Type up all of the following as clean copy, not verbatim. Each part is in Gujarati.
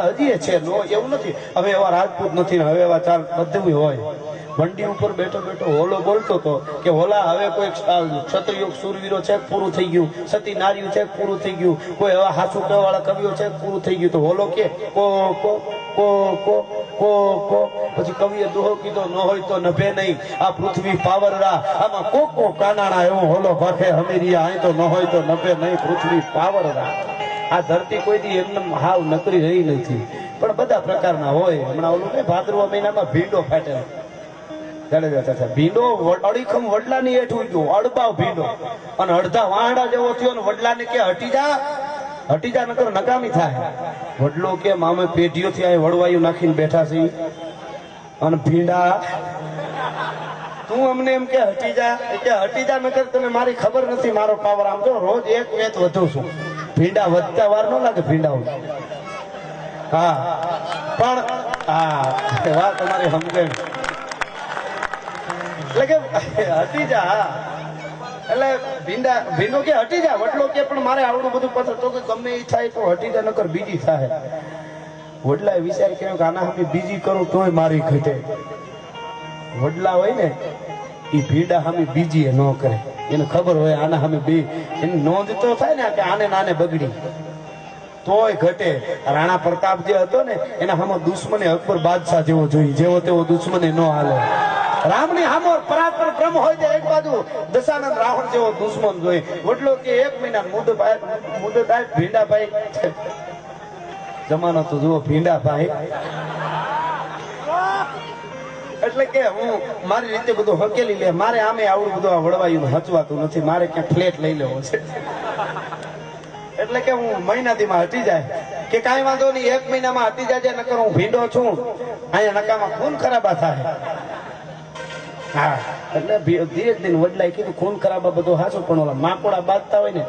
હજી છે નો એવું નથી હવે એવા રાજપૂત નથી હવે એવા ચાર બધું હોય વંડી ઉપર બેઠો બેઠો હોલો બોલતો હતો કે હોલા હવે કોઈ ક્ષત્રિયો શૂરવીરો છે પૂરું થઈ ગયું સતી નારીઓ છે પૂરું થઈ ગયું કોઈ એવા હાસુ કહેવા વાળા કવિઓ છે પૂરું થઈ ગયું તો હોલો કે કો કો કો કો કો કો પછી કવિએ દોહો કીધો ન હોય તો નભે નહીં આ પૃથ્વી પાવરરા આમાં કોકો કાનાણા એવો હોલો ભાખે હમીરિયા અહીં તો ન હોય તો નભે નહીં પૃથ્વી પાવરરા આ ધરતી કોઈ દી એમને હાવ નકરી રહી નથી પણ બધા પ્રકારના હોય હમણાં ઓલું ને ભાદરવા મહિનામાં ભીંડો ફાટેલો ભીંડો અડીખમ વડલાની હેઠ ઉગ્યો અડબાવ ભીંડો અને અડધા વાંડા જેવો થયો ને વડલાને કે હટી જા નકર નકામી થાય વડલો કે મામે પેઢીઓથી આ વડવાયું નાખીને બેઠા છે અને ભીંડા તું અમને એમ કે હટી જા નકર તને મારી ખબર નથી મારો પાવર આમ તો રોજ એક વેત વધુ છું ભીંડા વધતા વાર ન લાગે ભીંડા હા પણ હા વાત તમારી સમજે એટલે કે હટી જા એટલે ભીંડો કે હટી જા વડલો કે પણ મારે આવડું બધું પથર તો કે ગમે એ થાય તો હટી જા નકર બીજી થાય વડલાએ વિચાર કર્યો કે આના સામે બીજી કરું તોય મારી ઘટે વડલા હોય ને એ ભીંડા સામે બીજી ન કરે એને ખબર હોય આના સામે બે એની નોંધ તો થાય ને કે આને નાને બગડી તોય ઘટે રાણા પ્રતાપ જે હતો ને એના સામે દુશ્મને અકબર બાદશાહ જેવો જોઈએ જેવો તેવો દુશ્મને ન હાલે રામની સામે પરાક્રમ બ્રહ્મ હોય છે એક બાજુ દશાનંદ રાવણ જેવો દુશ્મન જોઈએ વડલો કે 1 મહિના મુદત ભીંડા ભાઈ જમાનો તો જુઓ ભીંડા ભાઈ એટલે કે હું મારી રીતે બધું હકેલી લે મારે આમે આવડું બધું વડવાયું હચવાતું નથી મારે ક્યાં ફ્લેટ લઈ લેવો છે એટલે કે હું મહિનાદીમાં હટી જાય કે કાંઈ વાંધો નહીં 1 મહિનામાં હટી જાય નકર હું ભીંડો છું અહીંયા નકામાં ખૂન ખરાબા થાય હા એટલે ધીરે ધીરે વડલાએ કીધું ખૂન ખરાબા બધું હાચું પણ ઓલા માકોડા બાંધતા હોય ને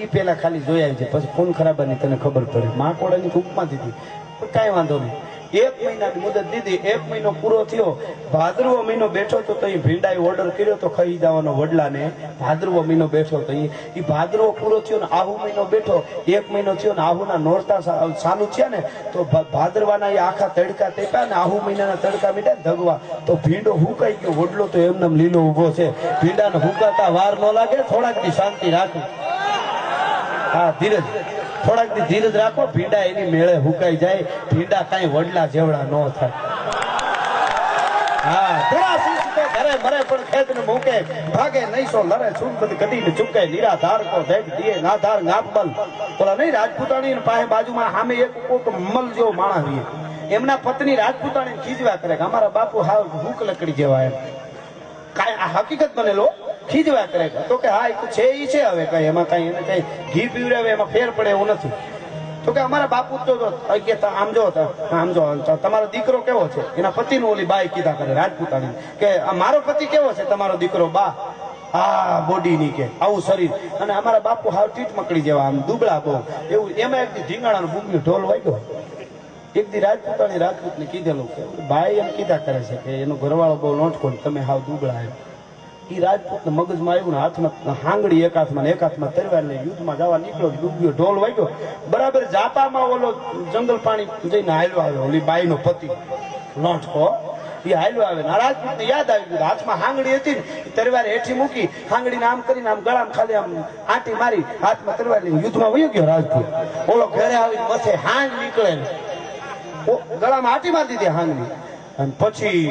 એ પેલા ખાલી જોઈ આવી છે પછી ખૂન ખરાબાની તને ખબર પડી માકોડાની ઉપમાં દીધી પણ કાંઈ વાંધો નહીં 1 મહિનાની મુદત દીધી 1 મહિનો પૂરો થયો ભાદરવો મહિનો બેઠો તો એ ભીંડાએ ઓર્ડર કર્યો તો ખાઈ જવાનો વડલાને ભાદરવો મહિનો બેઠો તો એ ભાદરવો પૂરો થયો ને આહુ મહિનો બેઠો 1 મહિનો થયો ને આહુના નોરતા ચાલુ થયા ને તો ભાદરવાના એ આખા તડકા તેપ્યા ને આહુ મહિનાના તડકા મીઠા ધગવા તો ભીંડો હુકાઈ ગયો વડલો તો એમને લીલો ઉભો છે ભીંડાને હુકાતા વાર ન લાગે થોડાક દી શાંતિ રાખો હા ધીરજ થોડાક દી ધીરજ રાખો ભીંડા એની મેળે હુકાઈ જાય ભીંડા કઈ વડલા જેવડા ન થાય હા થોડા શિસ્ત ઘરે મરે પણ ખેત ને મૂકે ભાગે નહીં સો લરે છું બધી કદી ને ચૂકે નિરાધાર કો દેખ દિયે નાધાર નાપબલ બોલા નહીં રાજપૂતાણી પાસે બાજુમાં સામે એક કોક મલ જેવો માણસ રહીએ એમના પત્ની રાજપૂતાણી ખીજવા કરે કે અમારા બાપુ હાવ ભૂખ લકડી જેવા એમ કાંઈ આ હકીકત બનેલો ખીજવા કરે તો કે હા છે ઈ છે હવે કઈ એમાં કઈ એને કઈ ઘી પીવડાવે એમાં ફેર પડે એવું નથી તો કે અમારા બાપુ તો આમ જો તમારો દીકરો કેવો છે એના પતિનું ઓલી બાઈ કીધા કરે રાજપૂતાણી કે મારો પતિ કેવો છે તમારો દીકરો બા આ બોડી ની કે આવું શરીર અને અમારા બાપુ હાવ ટીટ મકડી જેવા આમ દુબળા બહુ એવું એમાં એક ધીંગાણાનું બૂમનું ઢોલ વાગ્યો એક દી રાજપૂતાણી રાજપૂતને કીધેલું કે ભાઈ એમ કીધા કરે છે કે એનો ઘરવાળો બહુ લોટકો તમે હાવ દુબળા એમ એ રાજપૂતને મગજમાં આવ્યું ને હાથમાં હાંગડી એક હાથમાં તરવાર લઈ યુદ્ધમાં જવા નીકળ્યો ડૂબ્યો ઢોલ વાગ્યો બરાબર જાપામાં ઓલો જંગલ પાણી જઈને હાલ્યો આવ્યો ઓલી બાઈનો પતિ લોટકો એ હાલ્યો આવે ને રાજપૂતને યાદ આવી ગયું હાથમાં હાંગડી હતી ને તરવાર હેઠી મૂકી હાંગડીને આમ કરીને આમ ગળામાં ખાલી આમ આંટી મારી હાથમાં તરવાર લઈને યુદ્ધમાં વયો ગયો રાજપૂત ઓલો ઘરે આવીને મથે હાંગ નીકળે ને ગળામાં આંટી મારી દીધી હાંગડી અને પછી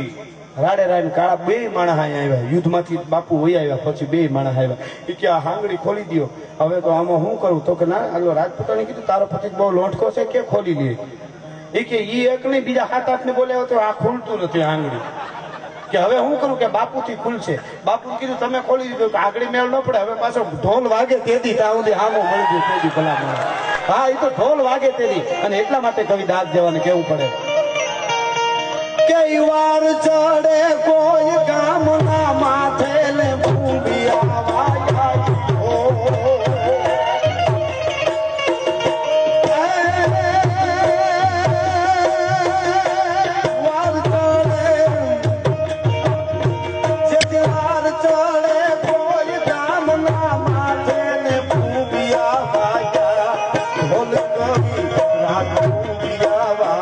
રાડે રાડે કાળા બે માણસ અહીંયા આવ્યા યુદ્ધમાંથી બાપુ વહી આવ્યા પછી બે માણસ આવ્યા એ કે આ હાંગડી ખોલી દો હવે તો આમાં શું કરું તો કે ના આલો રાજપૂતાણી કીધું તારો પતિ બહુ લોટકો છે કે ખોલી લે એ કે ઈ એક નહીં બીજા 7-8 ને બોલ્યા તો આ ખુલતું નથી હાંગડી કે હવે હું કરું કે બાપુ થી ખુલશે બાપુ કીધું તમે ખોલી દીધું કે આગળ મેળ ન પડે હવે પાછો ઢોલ વાગે તેથી ત્યાં સુધી હામો મળી ગયું તેથી ભલા હા એ તો ઢોલ વાગે તેથી અને એટલા માટે કવિ દાદ દેવાને કેવું પડે કઈ વાર ચડે કોઈ ગામના માથે ને ભૂંડિયા વાયા ઢોલ કવિ રાગ ભૂંડિયા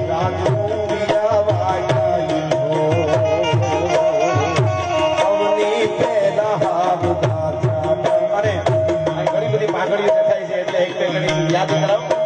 રાજપુરિયા વાગ્યા અવની પેલા હાવ દાચા અને ઘણી બધી પાઘડીઓ દેખાય છે એટલે એક બે ઘણી યાદ કરાવો